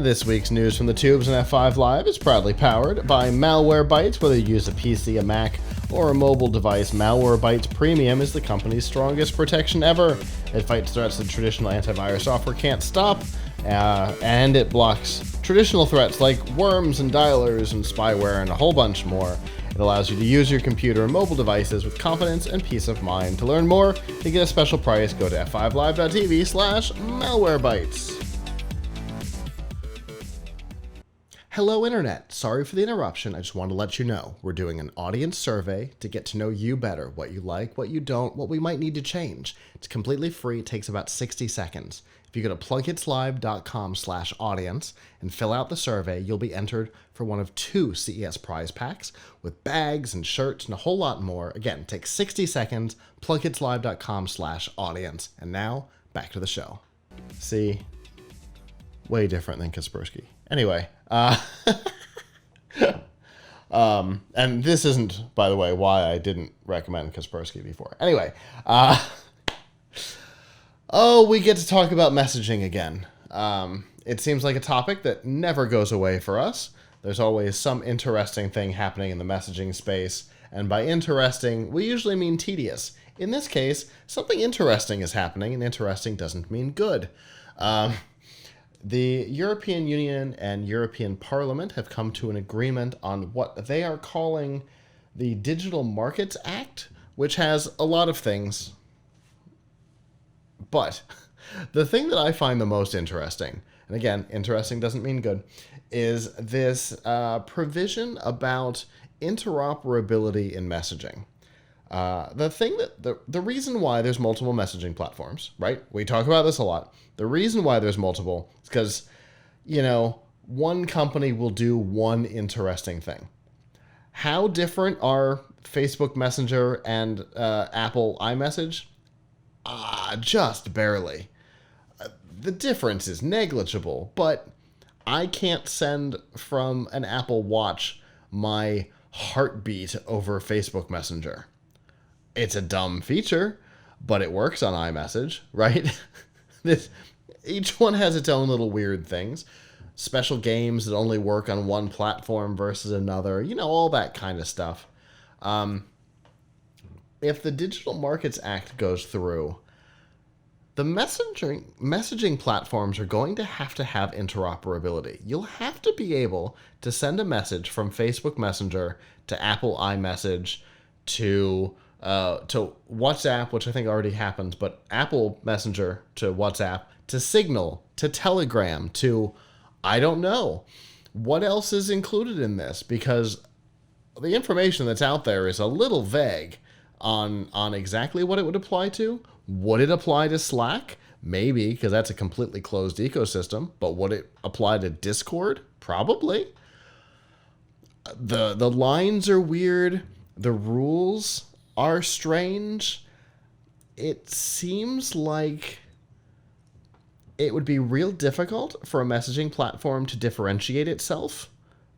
This week's news from the tubes and F5 Live is proudly powered by Malwarebytes. Whether you use a PC, a Mac, or a mobile device, Malwarebytes Premium is the company's strongest protection ever. It fights threats that traditional antivirus software can't stop, and it blocks traditional threats like worms and dialers and spyware and a whole bunch more. It allows you to use your computer and mobile devices with confidence and peace of mind. To learn more, to get a special price, go to f5live.tv/malwarebytes. Hello, Internet. Sorry for the interruption. I just want to let you know we're doing an audience survey to get to know you better, what you like, what you don't, what we might need to change. It's completely free. It takes about 60 seconds. If you go to PLUGHITZlive.com/audience and fill out the survey, you'll be entered for one of 2 CES prize packs with bags and shirts and a whole lot more. Again, it takes 60 seconds, PLUGHITZlive.com/audience. And now, back to the show. See, way different than Kaspersky. Anyway, and this isn't, by the way, why I didn't recommend Kaspersky before. Anyway, we get to talk about messaging again. It seems like a topic that never goes away for us. There's always some interesting thing happening in the messaging space, and by interesting, we usually mean tedious. In this case, something interesting is happening, and interesting doesn't mean good. The European Union and European Parliament have come to an agreement on what they are calling the Digital Markets Act, which has a lot of things. But the thing that I find the most interesting, and again, interesting doesn't mean good, is this provision about interoperability in messaging. The reason why there's multiple messaging platforms, right? We talk about this a lot. The reason why there's multiple is because, one company will do one interesting thing. How different are Facebook Messenger and Apple iMessage? Just barely. The difference is negligible, but I can't send from an Apple Watch my heartbeat over Facebook Messenger. It's a dumb feature, but it works on iMessage, right? Each one has its own little weird things. Special games that only work on one platform versus another, all that kind of stuff. If the Digital Markets Act goes through, the messaging platforms are going to have interoperability. You'll have to be able to send a message from Facebook Messenger to Apple iMessage to WhatsApp, which I think already happens, but Apple Messenger to WhatsApp, to Signal, to Telegram, to, I don't know. What else is included in this? Because the information that's out there is a little vague on exactly what it would apply to. Would it apply to Slack? Maybe, because that's a completely closed ecosystem. But would it apply to Discord? Probably. The lines are weird. The rules are strange. It seems like it would be real difficult for a messaging platform to differentiate itself.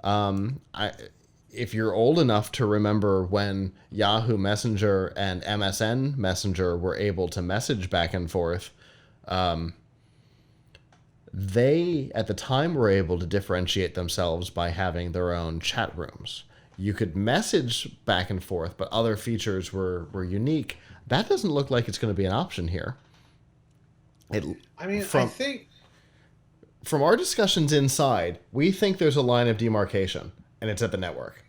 If you're old enough to remember when Yahoo Messenger and MSN Messenger were able to message back and forth, they, at the time, were able to differentiate themselves by having their own chat rooms. You could message back and forth, but other features were unique. That doesn't look like it's going to be an option here. I think from our discussions inside, we think there's a line of demarcation, and it's at the network.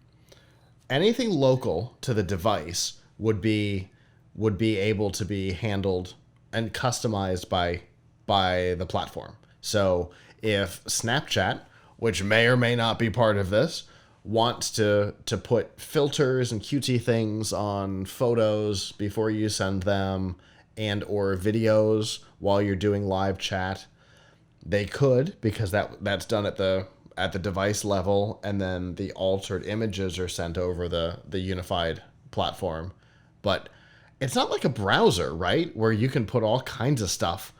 Anything local to the device would be able to be handled and customized by the platform. So if Snapchat, which may or may not be part of this, wants to put filters and cutesy things on photos before you send them and or videos while you're doing live chat, they could, because that's done at the device level, and then the altered images are sent over the unified platform. But it's not like a browser, right? Where you can put all kinds of stuff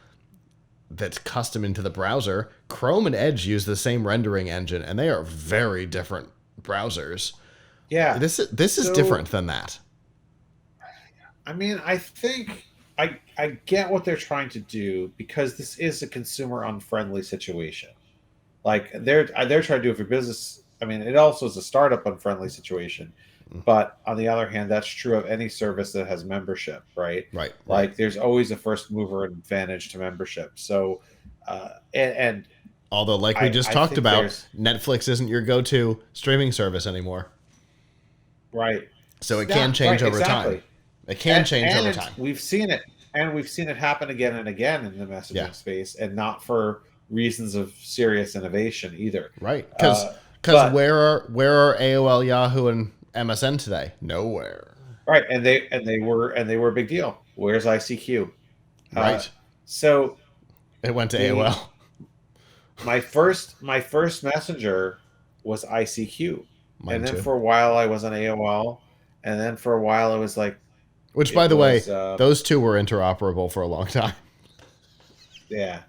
that's custom into the browser. Chrome and Edge use the same rendering engine, and they are very different browsers. Yeah. This is different than that. I think I get what they're trying to do, because this is a consumer unfriendly situation. Like they're trying to do it for business. I mean, it also is a startup unfriendly situation. But on the other hand, that's true of any service that has membership, right? Right, right. Like there's always a first mover advantage to membership. So, and Although, like we just I talked think about, there's Netflix isn't your go-to streaming service anymore. right, So it yeah, can change right, over time. exactly. It can change over And time. we've seen it, and we've seen it happen again and again in the Yeah, messaging space, and not for reasons of serious innovation either. right. Uh, Because but where are AOL, Yahoo, and MSN today? Nowhere. right, and they were a big deal. Where's ICQ? Uh, Right. so It went to the AOL. my first messenger was ICQ, Mine and then too. for a while I was on AOL, and then for a while I was like Which, by it the way, was those two were interoperable for a long time. yeah,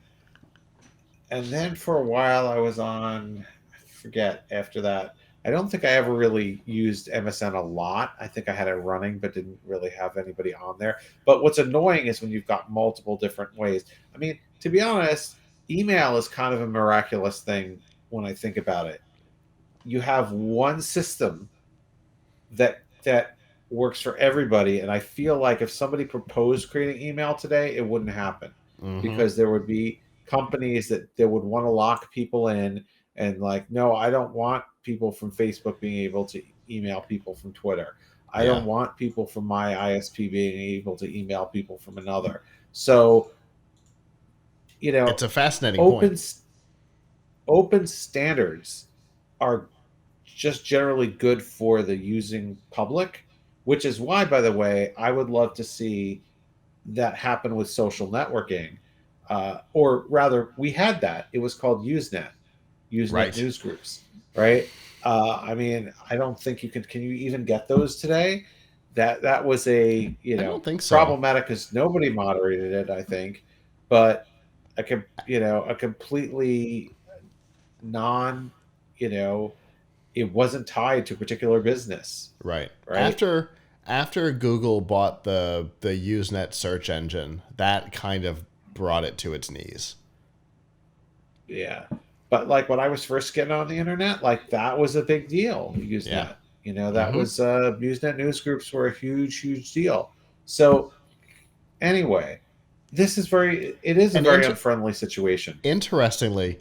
and then for a while I was on I forget after that. I don't think I ever really used MSN a lot. I think I had it running, but didn't really have anybody on there. But what's annoying is when you've got multiple different ways. I mean, to be honest, email is kind of a miraculous thing when I think about it. You have one system that works for everybody, and I feel like if somebody proposed creating email today, it wouldn't happen Mm-hmm. because there would be companies that would want to lock people in and like, no, I don't want people from Facebook being able to email people from Twitter. I Yeah. don't want people from my ISP being able to email people from another. So, you know, It's a fascinating point. open open standards are just generally good for the using public, which is why, by the way, I would love to see that happen with social networking. Or rather, we had that. It was called Usenet, Usenet Right. news groups, right? I mean, I don't think you can you even get those today? That was a, I don't think so. problematic because nobody moderated it, I think, but a completely non, you know, it wasn't tied to a particular business, Right. right? After Google bought the Usenet search engine, that kind of brought it to its knees. Yeah. But like when I was first getting on the internet, like that was a big deal, Yeah. Usenet. That Mm-hmm. was Usenet news groups were a huge, huge deal. So anyway, it is a And very unfriendly situation. interestingly,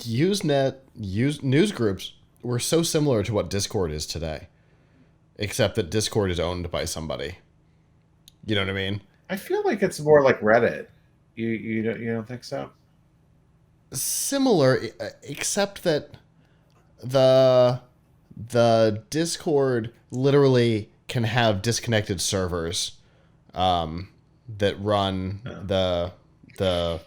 news groups were so similar to what Discord is today, except that Discord is owned by somebody. You know what I mean? I feel like it's more like Reddit. You don't think so? Similar, except that the the Discord literally can have disconnected servers um, that run No. the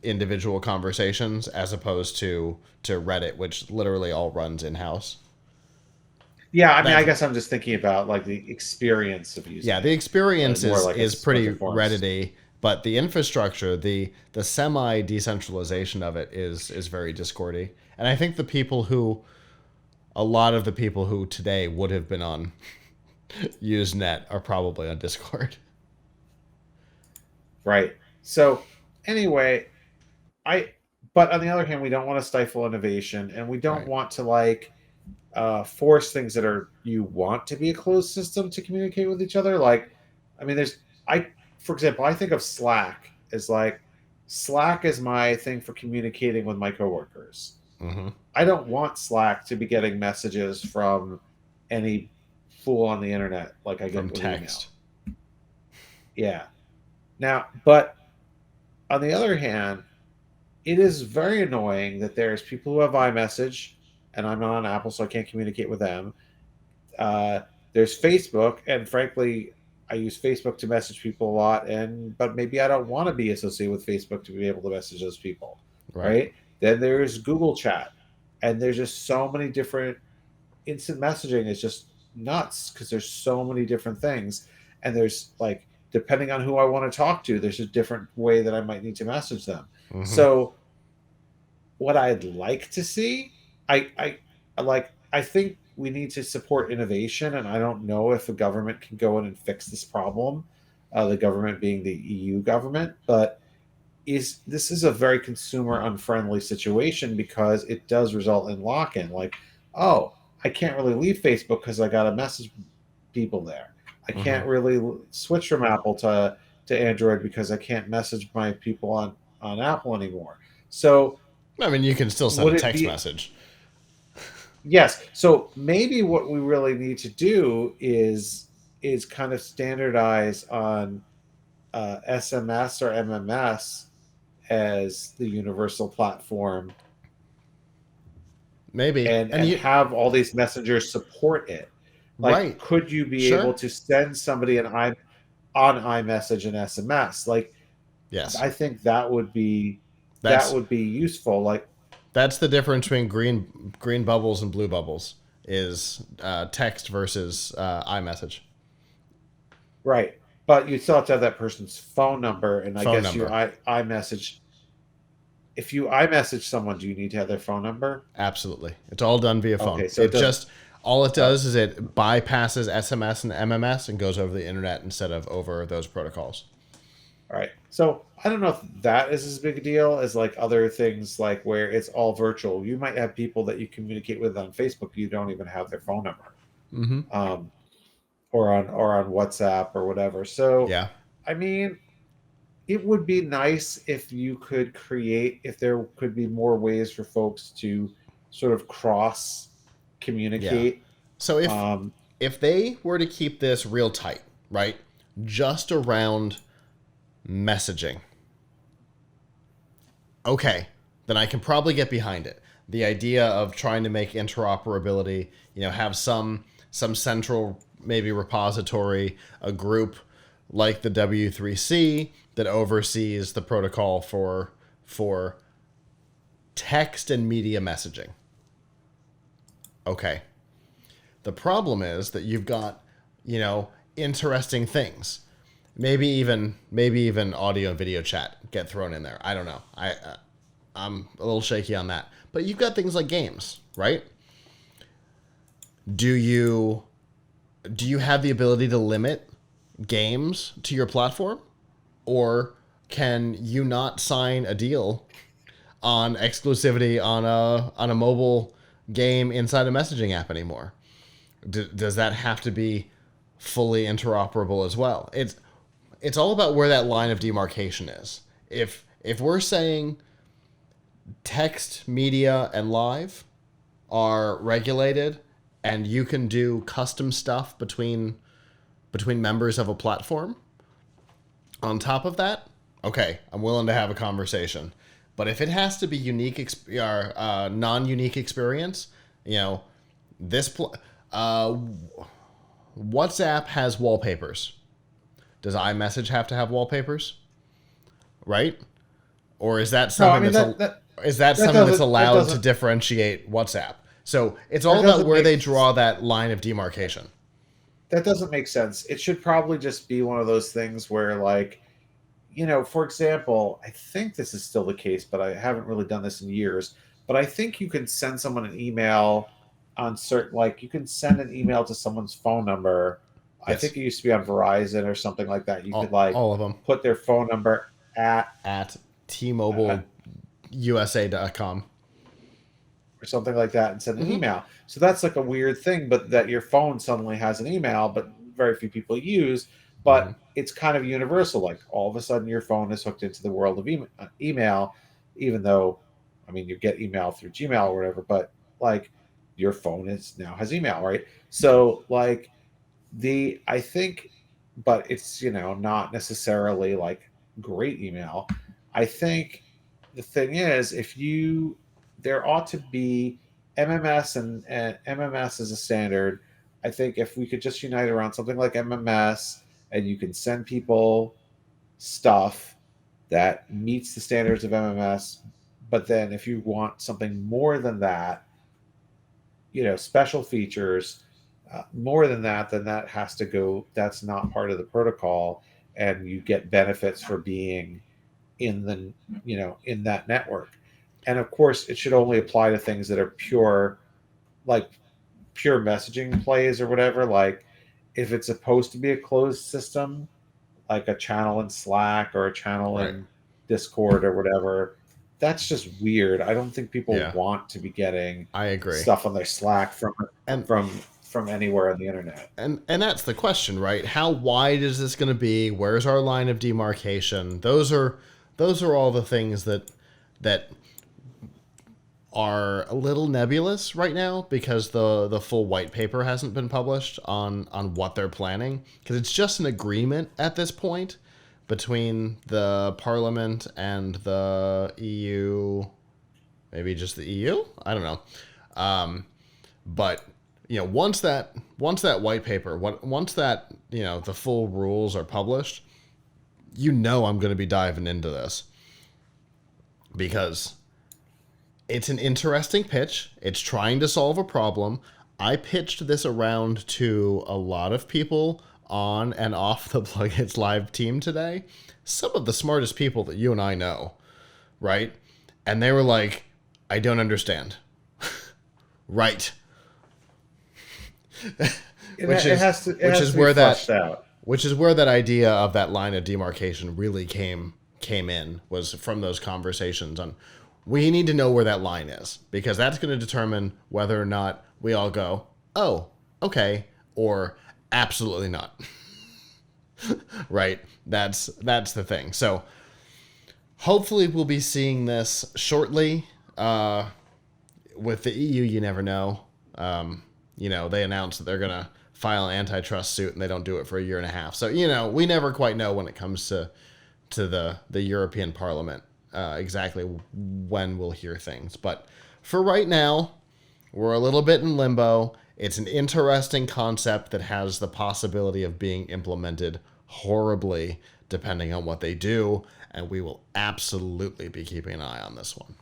individual conversations as opposed to Reddit, which literally all runs in house. Yeah, I mean, I That's guess I'm just thinking about like the experience of using yeah. The it, experience more like is it's a bunch pretty of forums. Reddity, but the infrastructure, the semi decentralization of it is very Discordy. And I think a lot of the people who today would have been on Usenet are probably on Discord. Right. So anyway, I but on the other hand, we don't want to stifle innovation, and we don't Right. want to like force things that are you want to be a closed system to communicate with each other. Like, I mean, I for example, I think of Slack as like Slack is my thing for communicating with my coworkers. Mm-hmm. I don't want Slack to be getting messages from any fool on the internet like I From get with email. text. Yeah. Now, but on the other hand, it is very annoying that there's people who have iMessage, and I'm not on Apple, so I can't communicate with them. Uh, there's Facebook, and frankly, I use Facebook to message people a lot, and but maybe I don't want to be associated with Facebook to be able to message those people, Right. right? Then there's Google Chat, and there's just so many different instant messaging is just nuts because there's so many different things, and there's like depending on who I want to talk to, there's a different way that I might need to message them. Mm-hmm. So what I'd like to see, I think we need to support innovation, and I don't know if the government can go in and fix this problem. The government being the EU government, but this is a very consumer unfriendly situation because it does result in lock-in. Like, oh, I can't really leave Facebook because I got to message people there. I Hmm. can't really switch from Apple to Android because I can't message my people on Apple anymore. So I mean, you can still send a would it text be, message. yes? So maybe what we really need to do is kind of standardize on SMS or MMS as the universal platform, Maybe. And and you, have all these messengers support it. Like, right. could you be able Sure. to send somebody an I on iMessage and SMS? Like, Yes. I think that That's would be useful. Like, that's the difference between green bubbles and blue bubbles is text versus iMessage. right, but you still have to have that person's phone number, and I Phone guess number. iMessage. If you iMessage someone, do you need to have their phone number? Absolutely. It's all done via phone. Okay, so it It doesn't. just all it Uh, does is it bypasses SMS and MMS and goes over the internet instead of over those protocols. all right. So I don't know if that is as big a deal as like other things, like where it's all virtual. You might have people that you communicate with on Facebook, you don't even have their phone number, Mm-hmm. um, or on WhatsApp or whatever. So, Yeah. I mean, it would be nice if you could create, if there could be more ways for folks to sort of cross Yeah. communicate. So Um, if they were to keep this real tight, right, just around messaging, okay, then I can probably get behind it. The idea of trying to make interoperability, have some central maybe repository, a group like the W3C that oversees the protocol for text and media messaging. Okay. The problem is that you've got, interesting things. Maybe even audio and video chat get thrown in there. I don't know. I'm a little shaky on that. But you've got things like games, right? Do you do you have the ability to limit games to your platform, or can you not sign a deal on exclusivity on a mobile game inside a messaging app anymore? Does that have to be fully interoperable as well? It's all about where that line of demarcation is. If we're saying text, media, and live are regulated, and you can do custom stuff between members of a platform, on top of that, okay, I'm willing to have a conversation. But if it has to be or non-unique experience, you know, this WhatsApp has wallpapers. Does iMessage have to have wallpapers? Right? Or is that no, I something mean that that's doesn't that allowed to doesn't differentiate WhatsApp? So it's that all about doesn't where make they draw that line of demarcation. that doesn't make sense. It should probably just be one of those things where, like, for example, I think this is still the case, but I haven't really done this in years. But I think you can send someone an email on certain, like, you can send an email to someone's phone number. I Yes, think it used to be on Verizon or something like that. You could, like, all of them put their phone number at uh, tmobileusa.com. or something like that and send an Mm-hmm. email. So that's like a weird thing, but that your phone suddenly has an email, but very few people use. Mm-hmm. But it's kind of universal. Like, all of a sudden, your phone is hooked into the world of email, even though, I mean, you get email through Gmail or whatever, but like, your phone is now has email, right? So, like, I think, but it's, not necessarily like great email. I think the thing is, if you there ought to be MMS, and MMS is a standard. I think if we could just unite around something like MMS, and you can send people stuff that meets the standards of MMS, but then if you want something more than that, special features, more than that, then that has to go. That's not part of the protocol, and you get benefits for being in the in that network. And of course, it should only apply to things that are pure, like pure messaging plays or whatever. Like, if it's supposed to be a closed system, like a channel in Slack or a channel Right. in Discord or whatever. That's just weird. I don't think people Yeah, want to be getting I agree. stuff on their Slack And from from anywhere on the internet. and that's the question, right? How wide is this going to be? Where's our line of demarcation? Those are all the things that are a little nebulous right now because the full white paper hasn't been published on what they're planning, because it's just an agreement at this point between the Parliament and the EU, maybe just the EU. I don't know, but once that white paper, once that the full rules are published, I'm going to be diving into this because it's an interesting pitch. It's trying to solve a problem. I pitched this around to a lot of people on and off the PLUGHITZ Live team today. Some of the smartest people that you and I know, right? And they were like, I don't understand. Right. Which is where that idea of that line of demarcation really came in, was from those conversations on, we need to know where that line is, because that's going to determine whether or not we all go, oh, okay, or absolutely not. Right? That's the thing. So hopefully we'll be seeing this shortly. With the EU, you never know. They announced that they're going to file an antitrust suit, and they don't do it for a year and a half. So, we never quite know when it comes to the European Parliament exactly when we'll hear things. But for right now, we're a little bit in limbo. It's an interesting concept that has the possibility of being implemented horribly depending on what they do, and we will absolutely be keeping an eye on this one.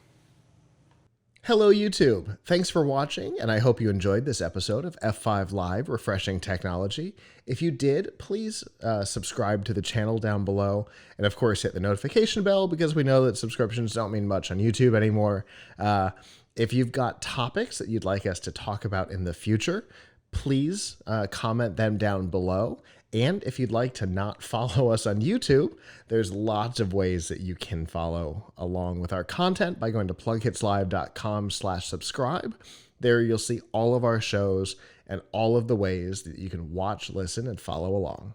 Hello, YouTube. Thanks for watching, and I hope you enjoyed this episode of F5 Live Refreshing Technology. If you did, please subscribe to the channel down below, and of course hit the notification bell, because we know that subscriptions don't mean much on YouTube anymore. If you've got topics that you'd like us to talk about in the future, please comment them down below. And if you'd like to not follow us on YouTube, there's lots of ways that you can follow along with our content by going to PLUGHITZLive.com/subscribe. There you'll see all of our shows and all of the ways that you can watch, listen, and follow along.